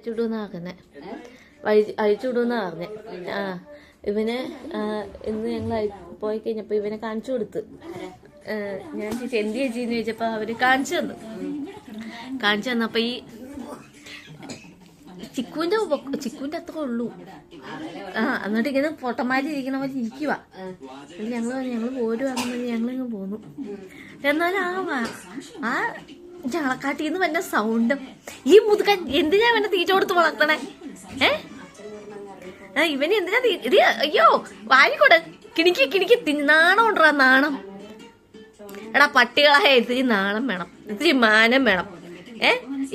അഴിച്ചുവിടുമെന്നാ പറഞ്ഞേ, അഴിച്ചുവിടുമെന്നാ പറഞ്ഞേ. ആ ഇവനെ ഇന്ന് ഞങ്ങൾ പോയി കഴിഞ്ഞപ്പോൾ ഇവനെ കാണിച്ചു കൊടുത്ത്. ഞാൻ ചേച്ചി എന്ത് ചേച്ചിന്ന് ചോദിച്ചപ്പോൾ അവര് കാണിച്ചു തന്നപ്പോൾ ഈ ചിക്കുവിന്റെ അത്ര ഉള്ളൂ. എന്നിട്ട് ഇങ്ങനെ പൊട്ടന്മാരി ഇരിക്കണ പോലെ ഇരിക്കുക. ഞങ്ങള് പോരുവാണെന്ന് ഞങ്ങളിങ്ങ് പോന്നു. എന്നാലും ആ ചാളക്കാട്ടിന്ന് വന്ന സൗണ്ട്, ഈ മുതുകൻ എന്തിനാ അവനെ തീറ്റ കൊടുത്ത് വളർത്തണേ? ഇവന് എന്തിനാ ഇത്? അയ്യോ വാരിക്കൂടെ കിണിക്ക് നാണം ഉണ്ടോ? നാണം. എടാ പട്ടികളായ ഇത്തിരി നാണം വേണം, ഇത്തിരി മാനം വേണം.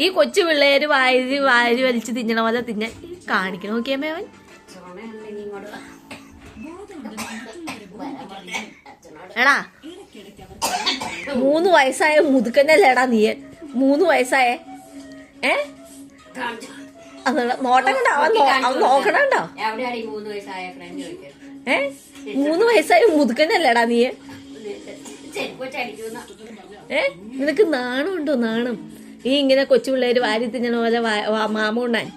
ഈ കൊച്ചു പിള്ളേര് വാരി വലിച്ച് തിന്നണ പോലെ തിന്നാൻ കാണിക്കണം. നോക്കിയമ്മേ അവൻ. എടാ 3 വയസ്സായ മുതുക്കന്നല്ലേടാ നീ? 3 വയസ്സായ നോട്ടം കണ്ടോ? അവൻ നോക്കണോ? 3 വയസ്സായ മുതുക്കന്നല്ലേടാ നീ? നിനക്ക് നാണം ഉണ്ടോ? നാണം. ഈ ഇങ്ങനെ കൊച്ചു പിള്ളേര് വാരി തിന്നണ പോലെ മാമ ഉണ്ണാൻ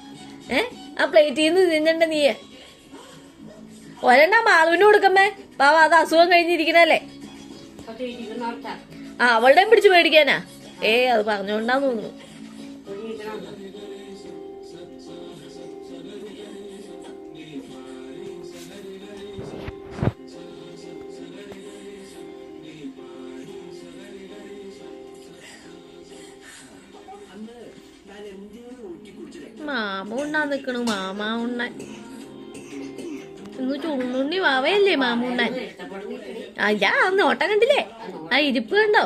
ആ പ്ലേറ്റിൽ നിന്ന് തിന്നണ്ട നീ. ഒരെണ്ണ മാളുവിന് കൊടുക്കമ്മേ, പാവ അത് അസുഖം കഴിഞ്ഞിരിക്കണല്ലേ. അവളുടെയും പിടിച്ച് മേടിക്കാനാ? അത് പറഞ്ഞോണ്ടാന്ന് തോന്നുന്നു. മാമ ഉണ്ണാൻ നിക്കണു. മാമ ഉണ്ണാൻ ഇന്ന് ചുണ്ണുണ്ണി വാവയല്ലേ മാമ ഉണ്ണാൻ. അയ്യാ നോട്ടം കണ്ടില്ലേ? ആ ഇരിപ്പ് കണ്ടോ?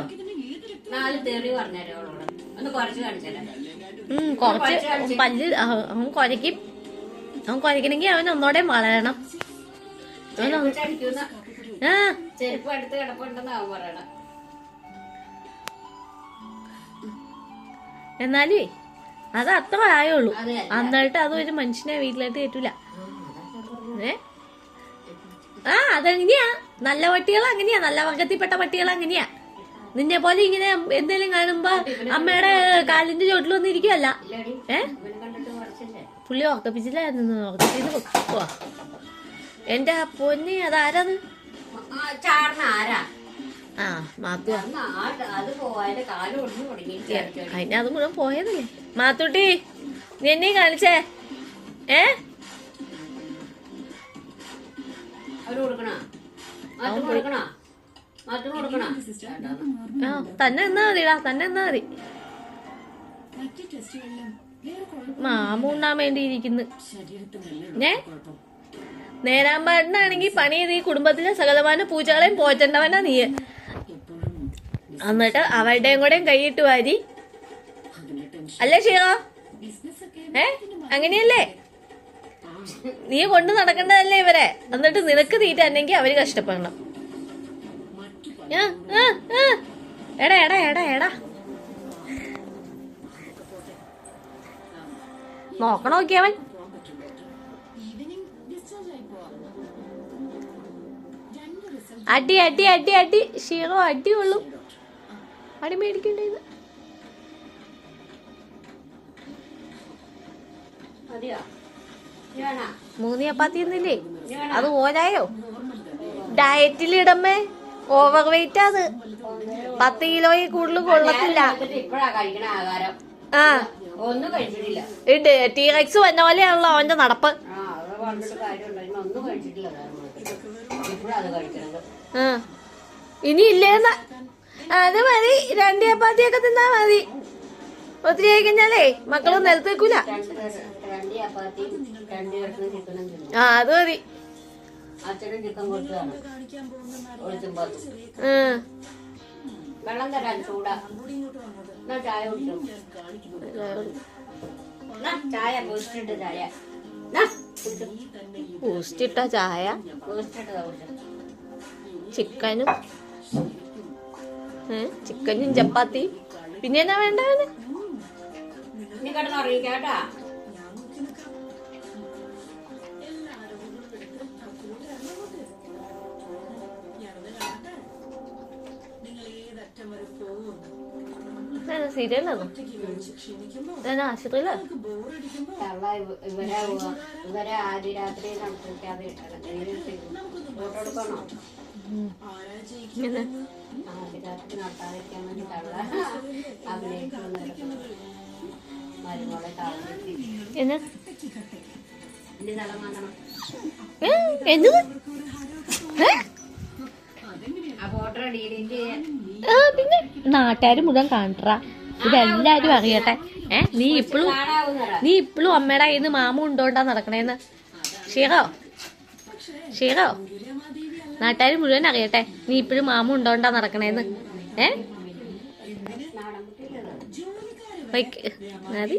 കുറച്ച് പല്ല് അവൻ കുരയ്ക്കും. അവൻ കുരയ്ക്കണമെങ്കിൽ അവൻ ഒന്നോടെ വളരണം. എന്നാലേ അത് അത്ര ആയുള്ളൂ. എന്നിട്ട് അതൊരു മനുഷ്യനെ വീട്ടിലായിട്ട് കയറ്റൂല. അതെങ്ങനെയാ? നല്ല പട്ടികൾ അങ്ങനെയാ, നല്ല വർഗത്തിൽപ്പെട്ട പട്ടികൾ അങ്ങനെയാ. നിന്നെ പോലെ ഇങ്ങനെ എന്തെങ്കിലും കാണുമ്പോ അമ്മയുടെ കാലിന്റെ ചോട്ടിൽ വന്നിരിക്കുവല്ല. പുള്ളി ഉറക്കപ്പിച്ചില്ലായിരുന്നു. ഉറക്കപ്പിച്ച് വെക്കുവാ. എന്റെ പൊന്നി അതാരത്? മാത്തു. അതിനത് മുഴുവൻ പോയതല്ലേ. മാത്തൂട്ടി നീ എന്നെ കാണിച്ചേ. തന്നെ എന്നാ മതിടാ, തന്നെ എന്നാ മതി. മാമ ഉണ്ണാൻ വേണ്ടിയിരിക്കുന്നു. നേരാമ്പാടിനാണെങ്കി പണി ചെയ്ത് ഈ കുടുംബത്തിലെ സകലമാന പൂജകളെയും പോറ്റേണ്ടവനാ നീ. എന്നിട്ട് അവരുടെയും കൂടെ കൈയിട്ട് വാരി അല്ലേ ഷീറ? അങ്ങനെയല്ലേ നീ കൊണ്ട് നടക്കേണ്ടതല്ലേ ഇവരെ? എന്നിട്ട് നിനക്ക് തീറ്റ അല്ലെങ്കിൽ അവര് കഷ്ടപ്പെടണം. എടാ എടാ എടാ എടാ നോക്കണോക്കിയവൻ. അടി അടി അടി അടി ഷീറോ അടി കൊള്ളു. അടി മേടിക്കണ്ടേന്ന്. മൂന്ന് ചപ്പാത്തി ഒന്നില്ലേ? അത് ഓരായോ? ഡയറ്റിലിടമ്മേ. ഓവർ വെയിറ്റ് അത്. 10 കിലോയിൽ കൂടുതൽ കൊള്ളത്തില്ല. ടീറെക്സ് വന്ന പോലെയാണല്ലോ അവന്റെ നടപ്പ്. ഇനി ഇല്ലേന്ന അത് മതി. 2 ചപ്പാത്തിയൊക്കെ തിന്നാ മതി. ഒത്തിരി കഴിക്കഞ്ഞാലേ മക്കള് നിലത്ത് വെക്കൂല. അത് മതി. വെള്ളം തരാൻ ചൂടാ. ചായ ചായ ബൂസ്റ്റിട്ട ചായ. ബൂസ്റ്റിട്ട ചായ, ചിക്കനും ചപ്പാത്തി. പിന്നെ എന്നാ വേണ്ടവന്? നീ കിടന്നുറങ്ങിക്കാട്ടാ. സീരിയലാണോ? ഞാൻ ആശുപത്രിയിലാ. ഇവരെ ആദ്യ രാത്രി നടത്തിക്കാതെ ഫോട്ടോ എടുക്കണോ? ഇങ്ങനെ ആദ്യ രാത്രി നടത്താതിരിക്കാൻ വേണ്ടി തള്ള അഭിനയിച്ചു മരുമോളെ താഴ്ത്തി എന്നാ എന്റെ തല മാറ്റണം. എന്ത് ആ ഫോട്ടോ ഡിലീറ്റ് ചെയ്യാൻ. പിന്നെ നാട്ടുകാർ മുഴുവൻ കാണട്ടാ, ഇതെല്ലാരും അറിയട്ടെ. നീ ഇപ്പോഴും അമ്മയുടെ കയ്യിൽ നിന്ന് മാമ ഉണ്ടോണ്ടാ നടക്കണേന്ന്. ഷീറോ നാട്ടുകാർ മുഴുവൻ അറിയട്ടെ, നീ ഇപ്പോഴും മാമ ഉണ്ടോണ്ടാ നടക്കണേന്ന്. നാടൻ കുട്ടിയിലത് മതി.